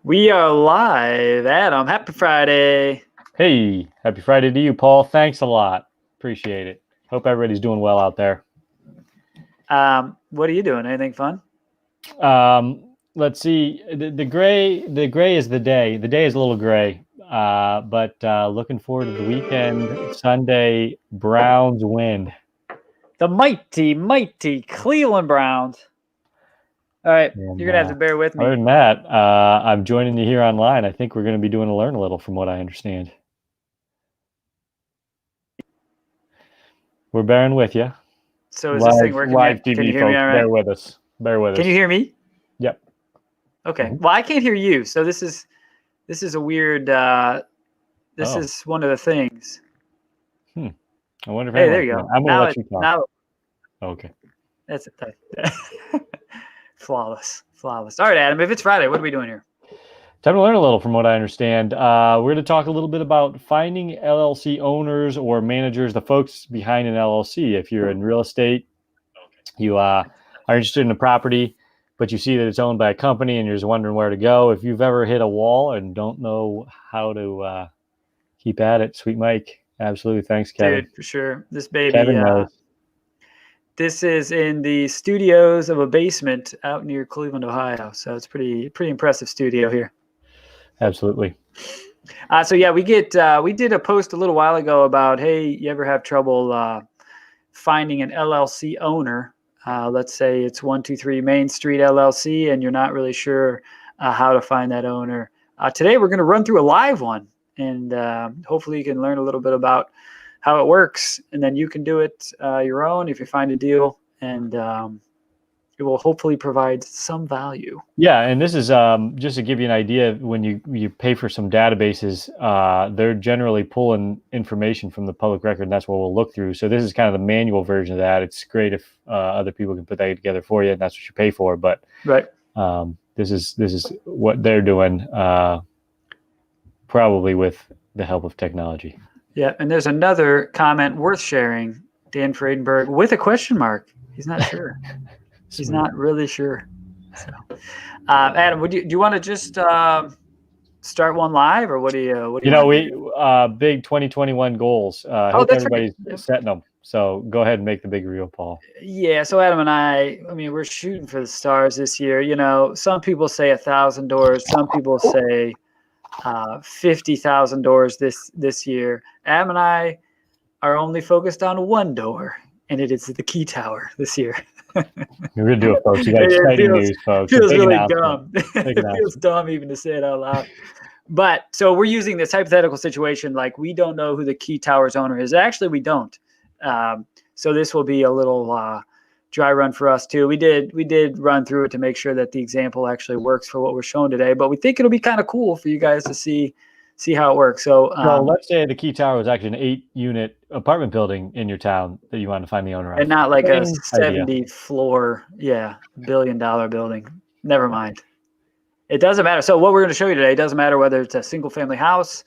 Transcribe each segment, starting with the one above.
We are live, Adam. Happy Friday. Hey, happy Friday to you, Paul. Thanks a lot. Appreciate it. Hope everybody's doing well out there. What are you doing? Anything fun? Let's see. The gray is the day. The day is a little gray, but looking forward to the weekend. Sunday, Browns win. The mighty Cleveland Browns. All right, And, you're gonna have to bear with me. Other than that, I'm joining you here online. I think we're going to be doing a learn a little, from what I understand. We're bearing with you. So is this thing working? Live Can TV, you hear folks. me all right? Bear with us. Can you hear me? Yep. Okay. Well, I can't hear you. So this is a weird. This is one of the things. I wonder if. Hey, there you go. I'm gonna let you talk. Now, okay. that's it. Flawless. All right, Adam. If it's Friday, what are we doing here? Time to learn a little, from what I understand. We're going to talk a little bit about finding LLC owners or managers, the folks behind an LLC. If you're in real estate, you are interested in a property, but you see that it's owned by a company and you're just wondering where to go. If you've ever hit a wall and don't know how to keep at it, sweet Mike. Absolutely. Thanks, Kevin. Dude, for sure. This baby. Kevin knows. This is in the studios of a basement out near Cleveland, Ohio. So it's pretty impressive studio here. Absolutely. So yeah, we did a post a little while ago about, hey, you ever have trouble finding an LLC owner? Let's say it's 123 Main Street LLC, and you're not really sure how to find that owner. Today we're going to run through a live one, and hopefully you can learn a little bit about how it works, and then you can do it your own if you find a deal, and it will hopefully provide some value. Yeah, and this is just to give you an idea. When you pay for some databases, they're generally pulling information from the public record, and that's what we'll look through. So this is kind of the manual version of that. It's great if other people can put that together for you, and that's what you pay for. But right, this is what they're doing, probably with the help of technology. Yeah, and there's another comment worth sharing. Dan Friedenberg with a question mark. He's not sure. He's not really sure. So, Adam, do you want to just start one live, or what do you? We big 2021 goals. I hope everybody's setting them. So go ahead and make the big reel, Paul. Yeah. So Adam and I mean, we're shooting for the stars this year. You know, some people say 1,000 doors. Some people say 50,000 doors this year. Adam and I are only focused on one door, and it is the Key Tower this year. We're gonna do it, folks. You got exciting news, folks. Feels really dumb. It feels dumb even to say it out loud. But so we're using this hypothetical situation, like we don't know who the Key Tower's owner is. Actually, we don't. So this will be a little dry run for us too. We did run through it to make sure that the example actually works for what we're showing today. But we think it'll be kind of cool for you guys to see how it works. So let's say the Key Tower was actually an 8-unit apartment building in your town that you want to find the owner of. And not like a 70 floor, $1 billion building. Never mind. It doesn't matter. So what we're going to show you today, it doesn't matter whether it's a single family house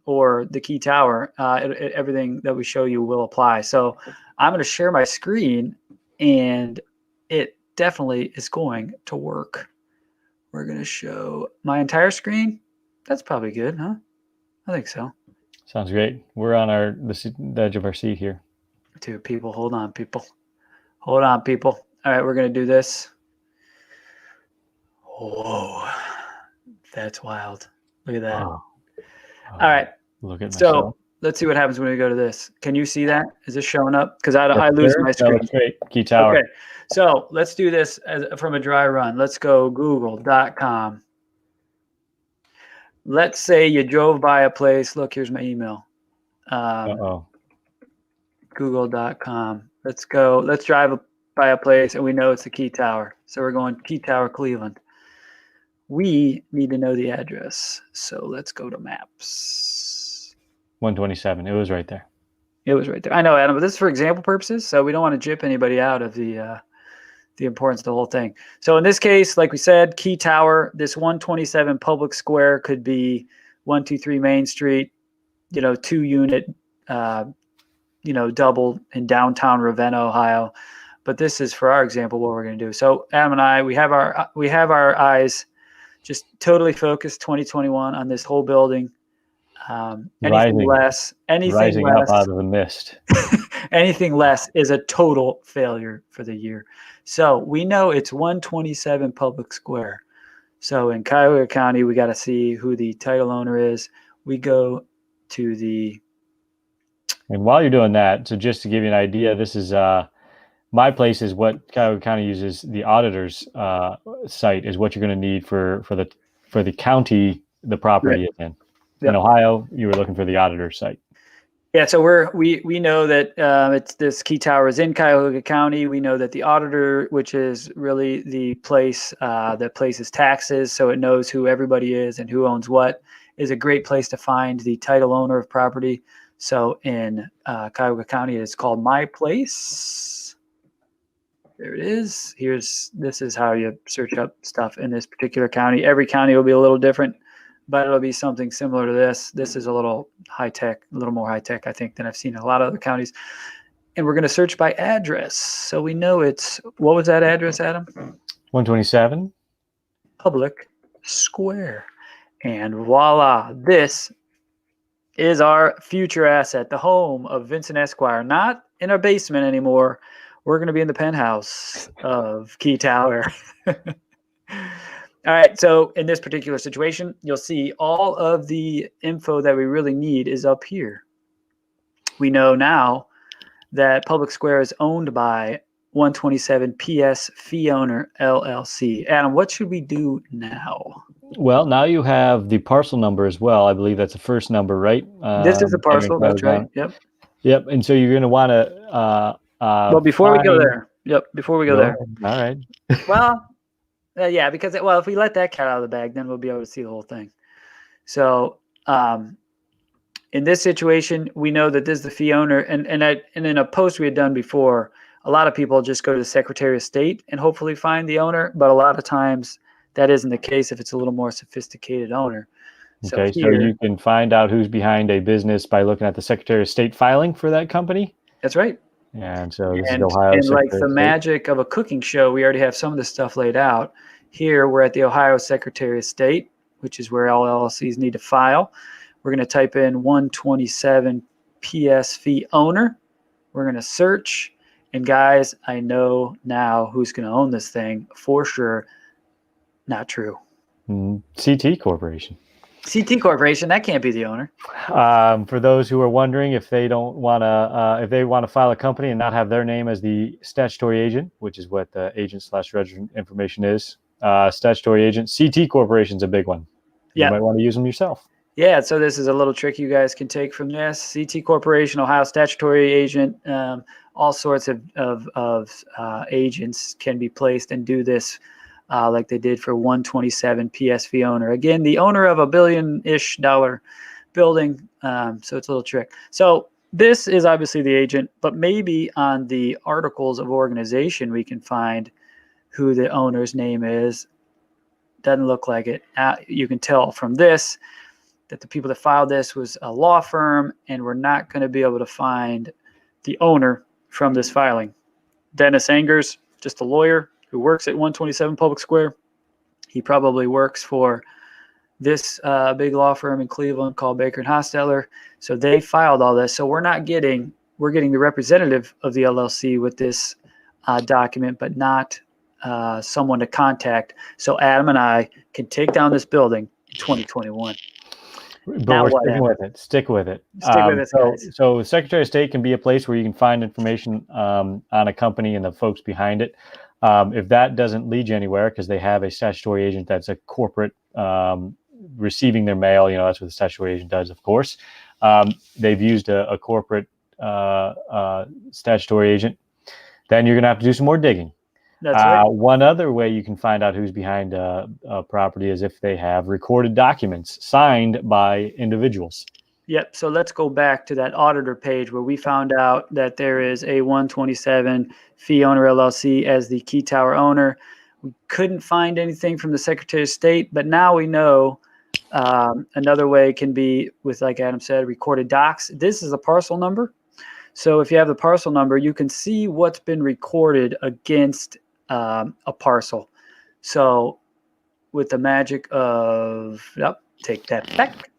or the Key Tower. Everything that we show you will apply. So I'm going to share my screen, and it definitely is going to work. We're going to show my entire screen. That's probably good, huh? I think so. Sounds great. We're on the edge of our seat here. Dude, people, hold on, people. Hold on, people. All right, we're going to do this. Whoa. That's wild. Look at that. Wow. All right. Look at myself. So let's see what happens when we go to this. Can you see that? Is this showing up? Because I lose my screen. That's great. Key Tower. Okay. So let's do this from a dry run. Let's go google.com. Let's say you drove by a place. Look, here's my email. Google.com. Let's go. Let's drive by a place, and we know it's the Key Tower. So we're going Key Tower, Cleveland. We need to know the address. So let's go to maps. 127. It was right there. It was right there. I know, Adam, but this is for example purposes. So we don't want to jip anybody out of the importance of the whole thing. So in this case, like we said, Key Tower, this 127 public square could be 123 Main Street, 2-unit, double in downtown Ravenna, Ohio. But this is, for our example, what we're going to do. So Adam and I, we have our eyes just totally focused 2021 on this whole building. Anything rising up less, out of the mist. anything less is a total failure for the year. So we know it's 127 Public Square. So in Cuyahoga County, we got to see who the title owner is. We go to the. And while you're doing that, so just to give you an idea, this is my place is what Cuyahoga County uses. The auditor's site is what you're going to need for the county the property is in. Yep. In Ohio, you were looking for the auditor's site. Yeah, so we know that it's this key tower is in Cuyahoga County. We know that the auditor, which is really the place that places taxes, so it knows who everybody is and who owns what, is a great place to find the title owner of property. So in Cuyahoga County, it's called My Place. There it is. This is how you search up stuff in this particular county. Every county will be a little different, but it'll be something similar to this. This is a little high tech, a little more high tech, I think, than I've seen in a lot of other counties. And we're going to search by address. So we know what was that address, Adam? 127 Public Square. And voila, this is our future asset, the home of Vincent Esquire. Not in our basement anymore. We're going to be in the penthouse of Key Tower. All right, so in this particular situation, you'll see all of the info that we really need is up here. We know now that Public Square is owned by 127 PS Fee Owner LLC. Adam, what should we do now? Well, now you have the parcel number as well. I believe that's the first number, right? This is the parcel. That's right. Yep. Yep. And so you're going to want to. Well, before we go there. Yep. Before we go there. All right. Well. Yeah, because if we let that cat out of the bag, then we'll be able to see the whole thing. So, in this situation, we know that this is the fee owner, and in a post we had done before, a lot of people just go to the Secretary of State and hopefully find the owner, but a lot of times that isn't the case if it's a little more sophisticated owner. Okay, so you can find out who's behind a business by looking at the Secretary of State filing for that company. That's right. And so this is Ohio. And like the magic of a cooking show, we already have some of this stuff laid out. Here, we're at the Ohio Secretary of State, which is where all LLCs need to file. We're going to type in 127 PS Fee Owner. We're going to search. And guys, I know now who's going to own this thing for sure. Not true. CT Corporation. CT Corporation, that can't be the owner. For those who are wondering if they don't want to, if they want to file a company and not have their name as the statutory agent, which is what the agent/registered information is, statutory agent, CT Corporation's a big one. You might want to use them yourself. Yeah, so this is a little trick you guys can take from this. CT Corporation, Ohio statutory agent, all sorts of agents can be placed and do this. Like they did for 127 PS Fee Owner. Again, the owner of $1 billion-ish building. So it's a little trick. So this is obviously the agent, but maybe on the articles of organization, we can find who the owner's name is. Doesn't look like it. You can tell from this that the people that filed this was a law firm, and we're not going to be able to find the owner from this filing. Dennis Angers, just a lawyer who works at 127 Public Square. He probably works for this big law firm in Cleveland called Baker and Hostetler. So they filed all this. So we're getting the representative of the LLC with this document, but not someone to contact. So Adam and I can take down this building in 2021. But now we're sticking with it. Stick with it. So the Secretary of State can be a place where you can find information on a company and the folks behind it. If that doesn't lead you anywhere, because they have a statutory agent that's a corporate receiving their mail, that's what the statutory agent does, of course. They've used a corporate statutory agent. Then you're going to have to do some more digging. That's right. One other way you can find out who's behind a property is if they have recorded documents signed by individuals. Yep. So let's go back to that auditor page where we found out that there is a 127 Fee Owner LLC as the Key Tower owner. We couldn't find anything from the Secretary of State, but now we know another way can be with, like Adam said, recorded docs. This is a parcel number. So if you have the parcel number, you can see what's been recorded against a parcel. So with the magic of, take that back.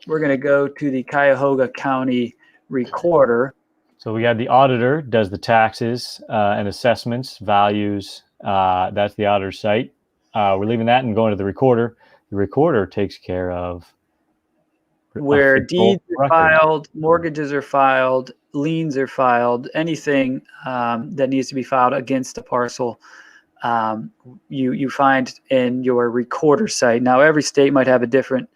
We're going to go to the Cuyahoga County Recorder. So we got the auditor does the taxes and assessments, values. That's the auditor's site. We're leaving that and going to the recorder. The recorder takes care of where deeds are filed, mortgages are filed, liens are filed, anything that needs to be filed against a parcel, you find in your recorder site. Now, every state might have a different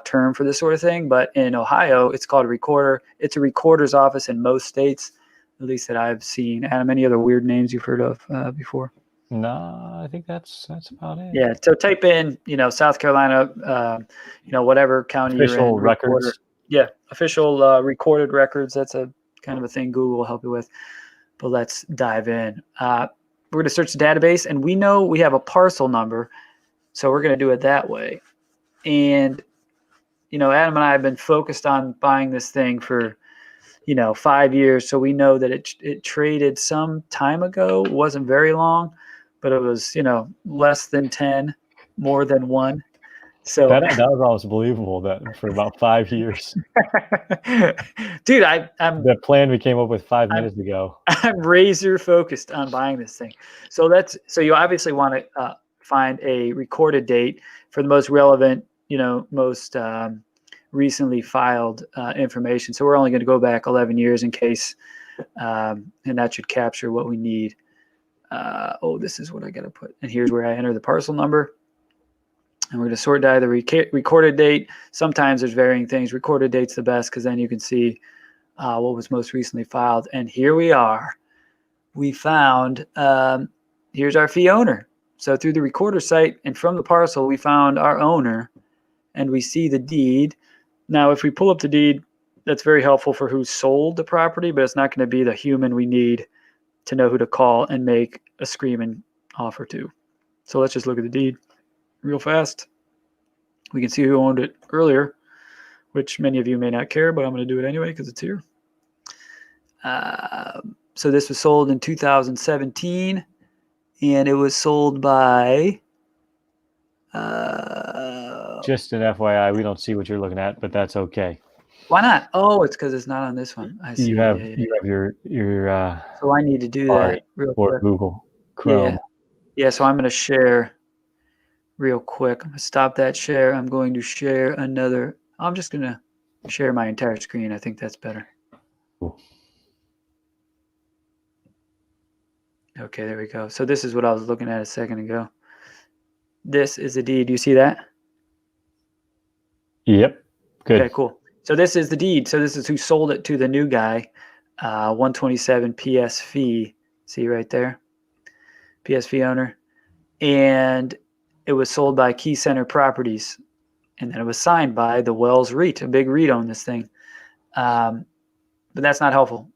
term for this sort of thing, but in Ohio, it's called a recorder. It's a recorder's office in most states, at least that I've seen. Adam, any other weird names you've heard of before? No, I think that's about it. Yeah, so type in, South Carolina, whatever county official you're in. Records. Recorder. Yeah, official recorded records. That's a kind of a thing Google will help you with. But let's dive in. We're going to search the database, and we know we have a parcel number, so we're going to do it that way. And Adam and I have been focused on buying this thing for 5 years, so we know that it traded some time ago. It wasn't very long, but it was less than 10, more than 1. So that was almost believable that for about 5 years. Dude, I'm the plan we came up with 5 minutes ago. I'm razor focused on buying this thing. So you obviously want to find a recorded date for the most relevant, most recently filed information. So we're only going to go back 11 years in case, and that should capture what we need. This is what I got to put. And here's where I enter the parcel number. And we're going to sort by the recorded date. Sometimes there's varying things. Recorded date's the best because then you can see what was most recently filed. And here we are. We found, here's our fee owner. So through the recorder site and from the parcel, we found our owner and we see the deed. Now, if we pull up the deed, that's very helpful for who sold the property, but it's not going to be the human we need to know who to call and make a screaming offer to. So let's just look at the deed real fast. We can see who owned it earlier, which many of you may not care, but I'm going to do it anyway because it's here. So this was sold in 2017, and it was sold by... Just an FYI, we don't see what you're looking at, but that's okay. Why not? Oh, it's because it's not on this one. I see. You have your so I need to do that real quick. Google Chrome. Yeah, so I'm going to share real quick. I'm going to stop that share. I'm going to share another. I'm just going to share my entire screen. I think that's better. Cool. Okay, there we go. So this is what I was looking at a second ago. This is the deed. Do you see that? Yep. Good. Okay, cool. So this is the deed. So this is who sold it to the new guy. 127 PS fee. See right there? PS fee owner. And it was sold by Key Center Properties. And then it was signed by the Wells REIT. A big REIT owned this thing. But that's not helpful.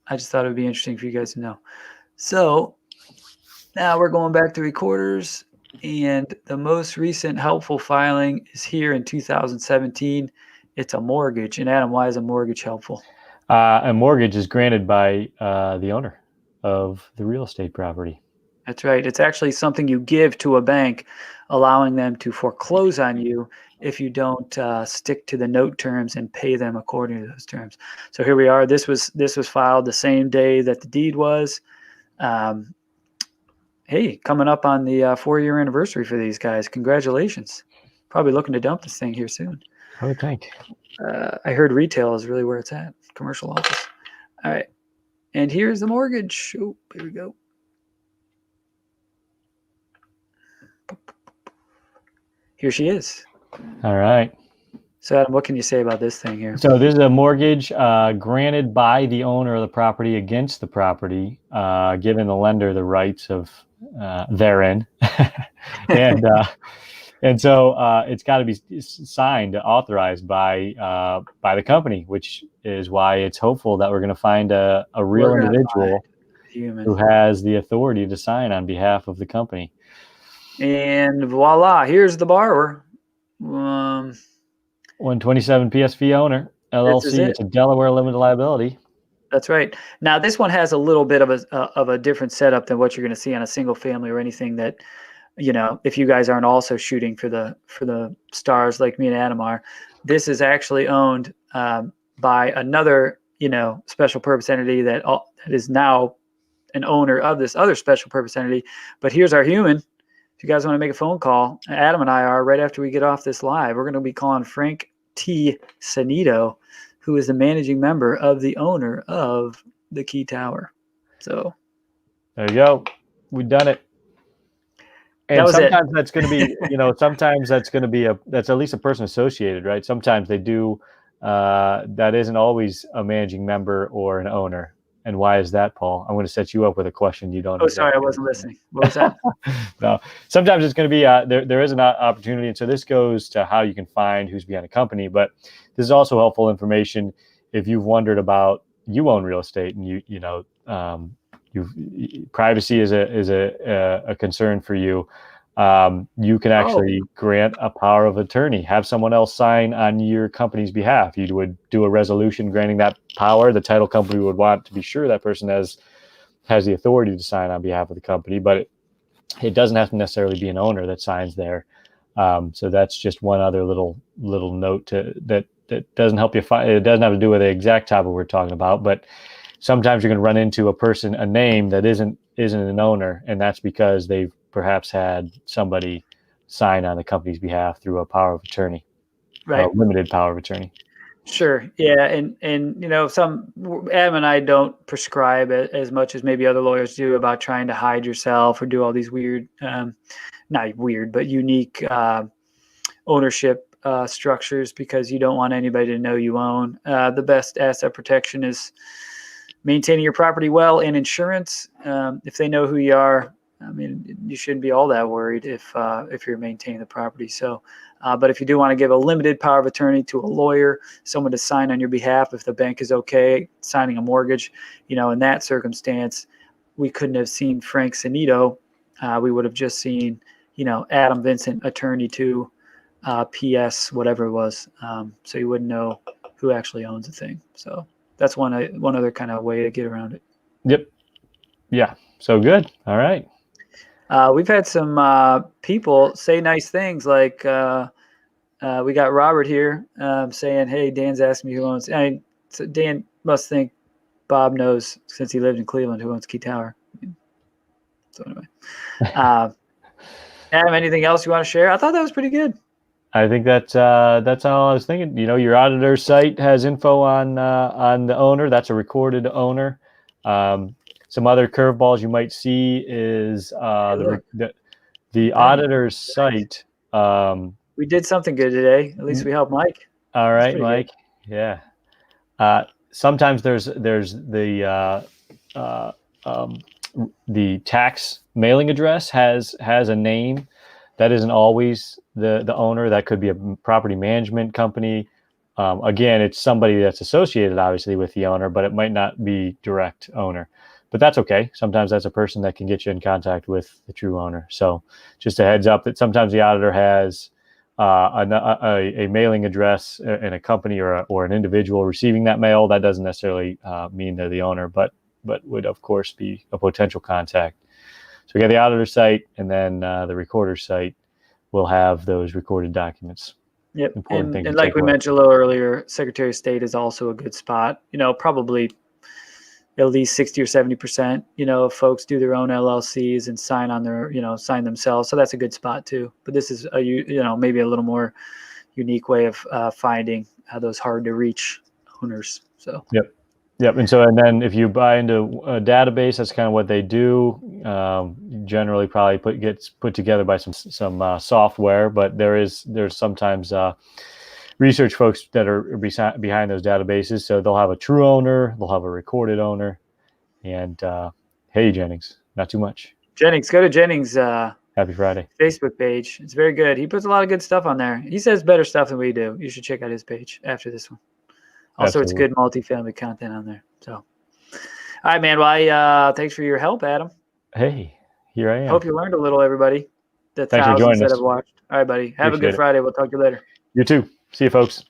I just thought it would be interesting for you guys to know. So now we're going back to recorders. And the most recent helpful filing is here in 2017. It's a mortgage. And Adam, why is a mortgage helpful? A mortgage is granted by the owner of the real estate property. That's right. It's actually something you give to a bank, allowing them to foreclose on you if you don't stick to the note terms and pay them according to those terms. So here we are. This was filed the same day that the deed was. Hey, coming up on the 4-year anniversary for these guys. Congratulations. Probably looking to dump this thing here soon. I would think. I heard retail is really where it's at. Commercial office. All right. And here's the mortgage. Oh, here we go. Here she is. All right. So Adam, what can you say about this thing here? So this is a mortgage granted by the owner of the property against the property, giving the lender the rights of therein. And so it's got to be signed, authorized by the company, which is why it's hopeful that we're going to find a real individual who has the authority to sign on behalf of the company. And voila, here's the borrower. 127 PSV owner, LLC. It's a Delaware limited liability. That's right. Now, this one has a little bit of a different setup than what you're going to see on a single family or anything that if you guys aren't also shooting for the stars like me and Adam are, this is actually owned by another, special purpose entity that is now an owner of this other special purpose entity. But here's our human. If you guys want to make a phone call, Adam and I are, right after we get off this live, we're going to be calling Frank T. Sanito, who is the managing member of the owner of the Key Tower. So there you go. We've done it. And sometimes that's going to be, sometimes that's going to be that's at least a person associated, right? Sometimes they do, that isn't always a managing member or an owner. And why is that, Paul? I'm going to set you up with a question you don't. Oh, sorry, I wasn't listening. What was that? No, sometimes it's going to be, there is an opportunity. And so this goes to how you can find who's behind a company, but this is also helpful information if you've wondered about, you own real estate and privacy is a concern for you. You can actually grant a power of attorney, have someone else sign on your company's behalf. You would do a resolution granting that power. The title company would want to be sure that person has the authority to sign on behalf of the company, but it doesn't have to necessarily be an owner that signs there. So that's just one other little note that doesn't help you find. It doesn't have to do with the exact topic we're talking about, but sometimes you're going to run into a name that isn't an owner, and that's because they've perhaps had somebody sign on the company's behalf through a power of attorney, right? A limited power of attorney. Sure. Yeah. And Adam and I don't prescribe as much as maybe other lawyers do about trying to hide yourself or do all these weird, not weird, but unique ownership structures, because you don't want anybody to know you own. The best asset protection is maintaining your property well, and insurance. If they know who you are, you shouldn't be all that worried if you're maintaining the property. So, but if you do want to give a limited power of attorney to a lawyer, someone to sign on your behalf, if the bank is okay signing a mortgage, in that circumstance, we couldn't have seen Frank Sanito. We would have just seen, Adam Vincent, attorney to PS, whatever it was. So you wouldn't know who actually owns the thing. So that's one other kind of way to get around it. Yep. Yeah. So good. All right. We've had some people say nice things, like we got Robert here saying, "Hey, Dan's asking me who owns." So Dan must think Bob knows, since he lived in Cleveland, who owns Key Tower. So anyway, Adam, anything else you want to share? I thought that was pretty good. I think that's all I was thinking. Your auditor site has info on the owner. That's a recorded owner. Some other curveballs you might see is the auditor's site. We did something good today. At least we helped Mike. All right, Mike. Good. Yeah. Sometimes there's the tax mailing address has a name. That isn't always the owner. That could be a property management company. Again, it's somebody that's associated, obviously, with the owner, but it might not be direct owner. But that's okay. Sometimes that's a person that can get you in contact with the true owner. So just a heads up that sometimes the auditor has a mailing address in a company or an individual receiving that mail. That doesn't necessarily mean they're the owner, but would, of course, be a potential contact. So we got the auditor site, and then the recorder site will have those recorded documents. Yep. And like we mentioned a little earlier, Secretary of State is also a good spot. Probably at least 60 or 70%, of folks do their own LLCs and sign on their, sign themselves. So that's a good spot too. But this is maybe a little more unique way of finding those hard to reach owners. So. Yep. And then if you buy into a database, that's kind of what they do. Generally, probably gets put together by some software, but there's sometimes research folks that are behind those databases. So they'll have a true owner, they'll have a recorded owner, and hey, Jennings, not too much. Jennings, go to Jennings. Happy Friday Facebook page. It's very good. He puts a lot of good stuff on there. He says better stuff than we do. You should check out his page after this one. Also, Absolutely. It's good multifamily content on there. So, all right, man. Well, thanks for your help, Adam. Hey, here I am. Hope you learned a little, everybody. The Thanks for joining thousands us. that have watched. All right, buddy. Have a good Friday. We'll talk to you later. You too. See you, folks.